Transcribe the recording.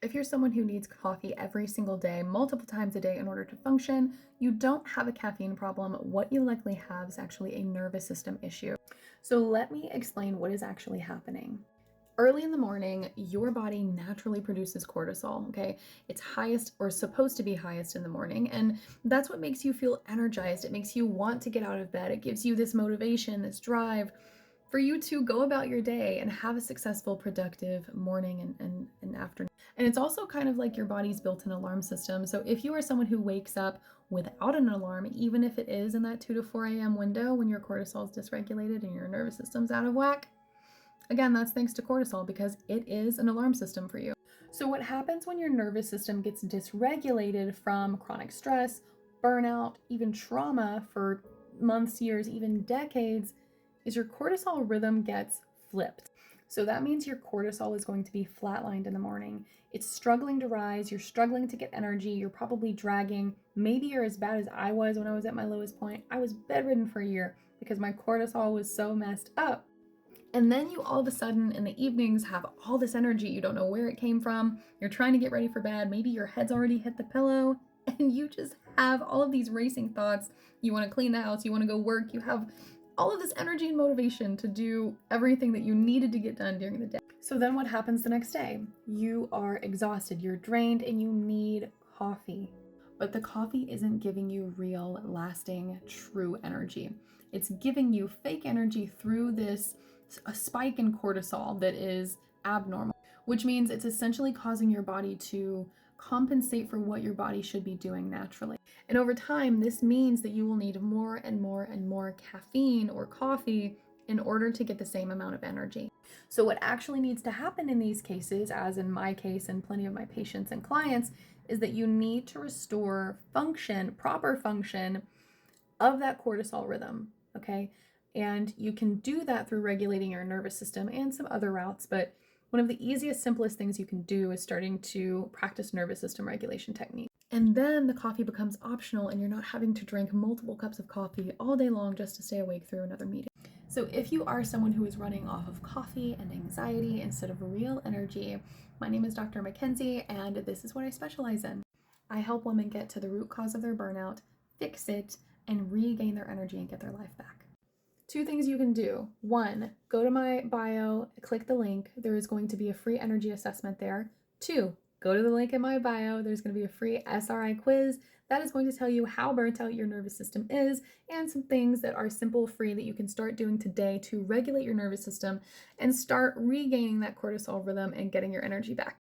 If you're someone who needs coffee every single day, multiple times a day in order to function, you don't have a caffeine problem. What you likely have is actually a nervous system issue. So let me explain what is actually happening. Early in the morning, your body naturally produces cortisol, okay? It's highest or supposed to be highest in the morning, and that's what makes you feel energized. It makes you want to get out of bed. It gives you this motivation, this drive for you to go about your day and have a successful, productive morning and afternoon. And it's also kind of like your body's built-in alarm system. So if you are someone who wakes up without an alarm, even if it is in that 2 to 4 a.m. window when your cortisol is dysregulated and your nervous system's out of whack, again, that's thanks to cortisol because it is an alarm system for you. So, what happens when your nervous system gets dysregulated from chronic stress, burnout, even trauma for months, years, even decades, is your cortisol rhythm gets flipped. So, that means your cortisol is going to be flatlined in the morning. It's struggling to rise, you're struggling to get energy, you're probably dragging. Maybe you're as bad as I was when I was at my lowest point. I was bedridden for a year because my cortisol was so messed up. And then you all of a sudden in the evenings have all this energy. You don't know where it came from. You're trying to get ready for bed. Maybe your head's already hit the pillow and you just have all of these racing thoughts. You want to clean the house, you want to go work. You have all of this energy and motivation to do everything that you needed to get done during the day. So then what happens the next day? You are exhausted, you're drained, and you need coffee. But the coffee isn't giving you real, lasting, true energy. It's giving you fake energy through this a spike in cortisol that is abnormal, which means it's essentially causing your body to compensate for what your body should be doing naturally. And over time, this means that you will need more and more and more caffeine or coffee in order to get the same amount of energy. So, what actually needs to happen in these cases, as in my case and plenty of my patients and clients, is that you need to restore function, proper function of that cortisol rhythm, okay? And you can do that through regulating your nervous system and some other routes, but one of the easiest, simplest things you can do is starting to practice nervous system regulation techniques. And then the coffee becomes optional and you're not having to drink multiple cups of coffee all day long just to stay awake through another meeting. So if you are someone who is running off of coffee and anxiety instead of real energy, my name is Dr. Mackenzie and this is what I specialize in. I help women get to the root cause of their burnout, fix it, and regain their energy and get their life back. Two things you can do. One, go to my bio, click the link. There is going to be a free energy assessment there. Two, go to the link in my bio. There's going to be a free SRI quiz that is going to tell you how burnt out your nervous system is and some things that are simple, free that you can start doing today to regulate your nervous system and start regaining that cortisol rhythm and getting your energy back.